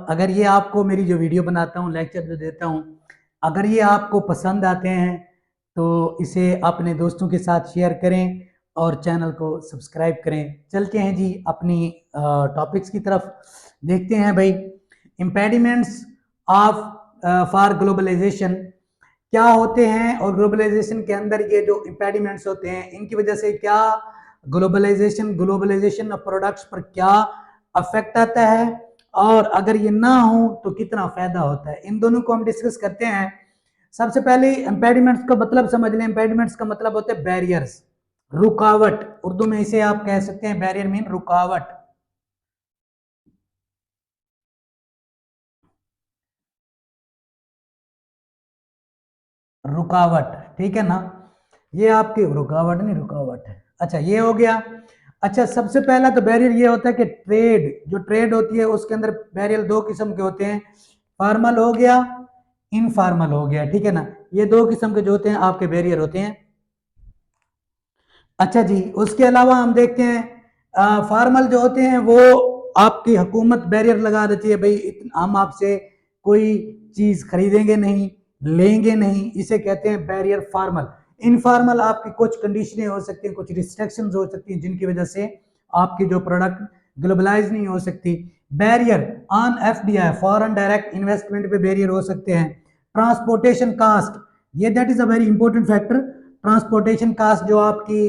अगर ये आपको मेरी जो वीडियो बनाता हूँ, लेक्चर जो देता हूँ, अगर ये आपको पसंद आते हैं तो इसे अपने दोस्तों के साथ शेयर करें और चैनल को सब्सक्राइब करें। चलते हैं जी अपनी टॉपिक्स की तरफ। देखते हैं भाई, इम्पेडिमेंट्स ऑफ फॉर ग्लोबलाइजेशन क्या होते हैं और ग्लोबलाइजेशन के अंदर ये जो इम्पेडिमेंट्स होते हैं इनकी वजह से क्या ग्लोबलाइजेशन ऑफ प्रोडक्ट्स पर क्या अफेक्ट आता है और अगर ये ना हो तो कितना फायदा होता है, इन दोनों को हम डिस्कस करते हैं। सबसे पहले इम्पेडिमेंट्स का मतलब समझ लें। इम्पेडिमेंट्स का मतलब होते हैं बैरियर्स, रुकावट। उर्दू में इसे आप कह सकते हैं बैरियर मीन रुकावट। रुकावट, ठीक है ना। ये आपकी रुकावट नहीं, रुकावट है। अच्छा, ये हो गया। अच्छा, सबसे पहला तो बैरियर ये होता है कि ट्रेड, जो ट्रेड होती है उसके अंदर बैरियर दो किस्म के होते हैं, फॉर्मल हो गया, इनफॉर्मल हो गया, ठीक है ना। ये दो किस्म के जो होते हैं आपके बैरियर होते हैं। अच्छा जी, उसके अलावा हम देखते हैं फॉर्मल जो होते हैं वो आपकी हुकूमत बैरियर लगा देती है, भाई हम आपसे कोई चीज खरीदेंगे नहीं, लेंगे नहीं, इसे कहते हैं बैरियर फॉर्मल। इनफॉर्मल आपकी कुछ कंडीशनें हो सकती हैं, कुछ रिस्ट्रिक्शंस हो सकती हैं जिनकी वजह से आपकी जो प्रोडक्ट ग्लोबलाइज नहीं हो सकती। Barrier on FDI, foreign direct investment पे बैरियर हो सकते हैं। ट्रांसपोर्टेशन कास्ट, ये that is a very important factor. Transportation cost जो आपकी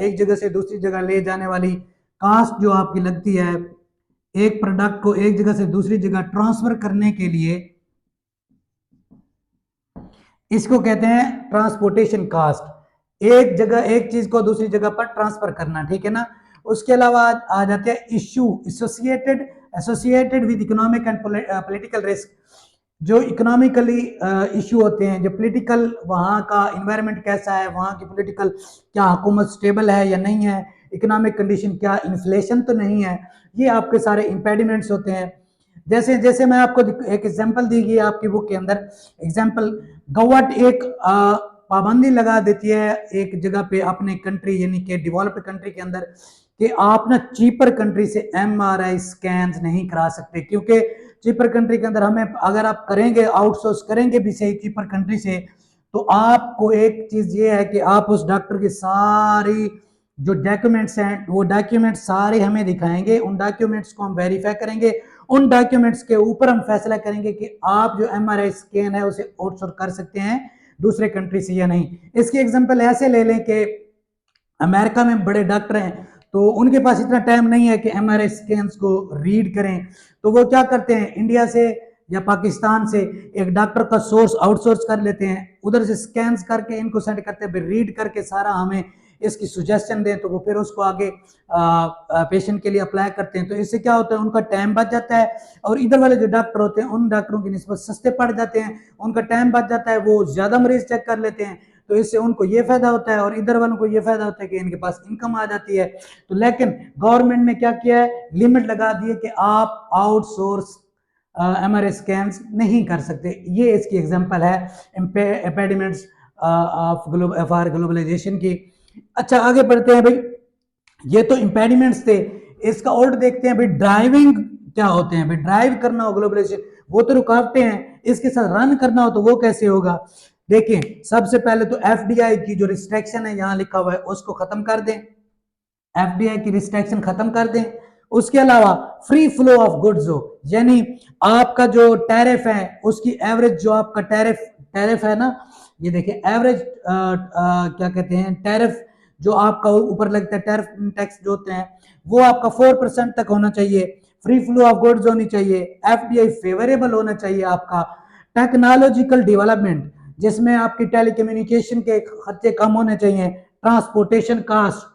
एक जगह से दूसरी जगह ले जाने वाली कास्ट जो आपकी लगती है, एक प्रोडक्ट को एक जगह से दूसरी जगह ट्रांसफर करने के लिए, इसको कहते हैं ट्रांसपोर्टेशन कास्ट। एक जगह एक चीज को दूसरी जगह पर ट्रांसफर करना, ठीक है ना। उसके अलावा आ जाते हैं issue associated associated with economic and political risk. जो इकोनॉमिकली इशू होते हैं, जो पॉलिटिकल, वहाँ का इन्वायरमेंट कैसा है, वहाँ की पॉलिटिकल क्या हुकूमत स्टेबल है या नहीं है, इकोनॉमिक कंडीशन क्या, इन्फ्लेशन तो नहीं है, ये आपके सारे इम्पेडिमेंट्स होते हैं। जैसे जैसे मैं आपको एक एग्जांपल दी गई आपकी बुक के अंदर, एग्जांपल, गवर्नमेंट एक पाबंदी लगा देती है एक जगह पे अपने कंट्री यानी कि डेवलप्ड कंट्री के अंदर कि आप ना चीपर कंट्री से एमआरआई स्कैन नहीं करा सकते, क्योंकि चीपर कंट्री के अंदर हमें, अगर आप करेंगे आउटसोर्स करेंगे भी सही चीपर कंट्री से, तो आपको एक चीज ये है कि आप उस डॉक्टर की सारी जो डॉक्यूमेंट्स हैं वो डॉक्यूमेंट्स सारे हमें दिखाएंगे, उन डॉक्यूमेंट्स को हम वेरीफाई करेंगे, उन डॉक्यूमेंट्स के ऊपर हम फैसला करेंगे कि आप जो एमआरआई स्कैन है उसे आउटसोर्स कर सकते हैं दूसरे कंट्री से या नहीं। इसकी एग्जांपल ऐसे ले लें कि अमेरिका में बड़े डॉक्टर हैं तो उनके पास इतना टाइम नहीं है कि एमआरआई स्कैन्स को रीड करें, तो वो क्या करते हैं, इंडिया से या पाकिस्तान से एक डॉक्टर का सोर्स आउटसोर्स कर लेते हैं, उधर से स्कैन करके इनको सेंड करते हैं, फिर रीड करके सारा हमें इसकी सुजेशन दें तो वो फिर उसको आगे पेशेंट के लिए अप्लाई करते हैं। तो इससे क्या होता है, उनका टाइम बच जाता है और इधर वाले जो डॉक्टर होते हैं उन डॉक्टरों की निस्बत सस्ते पड़ जाते हैं, उनका टाइम बच जाता है, वो ज्यादा मरीज चेक कर लेते हैं, तो इससे उनको ये फायदा होता है और इधर वालों को ये फायदा होता है कि इनके पास इनकम आ जाती है। तो लेकिन गवर्नमेंट ने क्या किया है, लिमिट लगा दी है कि आप आउटसोर्स एमआरआई स्कैन नहीं कर सकते। ये इसकी एग्जांपल है इम्पेडिमेंट्स ऑफ फॉर ग्लोबलाइजेशन की। अच्छा, आगे बढ़ते हैं भाई, ये तो इम्पेडिमेंट्स थे। इसका उल्ट देखते हैं भाई, ड्राइविंग क्या होते हैं। भाई ड्राइव करना हो ग्लोबलाइजेशन, वो तो रुकावटें हैं, इसके साथ रन करना हो तो वो कैसे होगा। देखिए, सबसे पहले तो एफडीआई की जो रिस्ट्रिक्शन है यहां लिखा हुआ है उसको खत्म कर दें, एफडीआई की रिस्ट्रिक्शन खत्म कर दें। उसके अलावा फ्री फ्लो ऑफ गुड्स हो, यानी आपका जो टैरिफ है उसकी एवरेज, जो आपका टैरिफ टैरिफ है ना, ये देखिए एवरेज क्या कहते हैं, टैरिफ जो आपका ऊपर लगता है, टैरिफ टैक्स जो होते हैं वो आपका 4% तक होना चाहिए। फ्री फ्लो ऑफ गुड्स होनी चाहिए, एफडीआई फेवरेबल होना चाहिए आपका। टेक्नोलॉजिकल डेवलपमेंट, जिसमें आपकी टेलीकम्युनिकेशन के खर्चे कम होने चाहिए। ट्रांसपोर्टेशन कास्ट,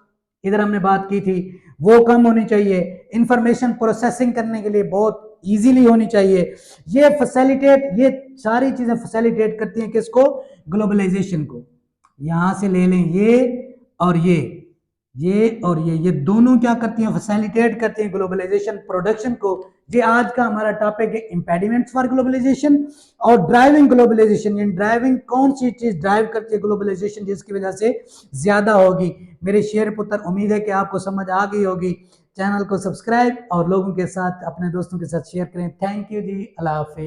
इधर हमने बात की थी, वो कम होनी चाहिए। इंफॉर्मेशन प्रोसेसिंग करने के लिए बहुत इजीली होनी चाहिए। ये फैसिलिटेट, ये सारी चीजें फैसिलिटेट करती हैं किसको, ग्लोबलाइजेशन को। यहां से ले लें ये और ये और ये दोनों क्या करती हैं, फैसिलिटेट करती हैं ग्लोबलाइजेशन प्रोडक्शन को। ये आज का हमारा टॉपिक है, इंपेडिमेंट्स फॉर ग्लोबलाइजेशन और ड्राइविंग ग्लोबलाइजेशन। यानी ड्राइविंग, कौन सी चीज ड्राइव करती है ग्लोबलाइजेशन जिसकी वजह से ज्यादा होगी। मेरे शेर पुत्र, उम्मीद है कि आपको समझ आ गई होगी चैनल को सब्सक्राइब और लोगों के साथ अपने दोस्तों के साथ शेयर करें। थैंक यू जी, अल्लाह हाफिज।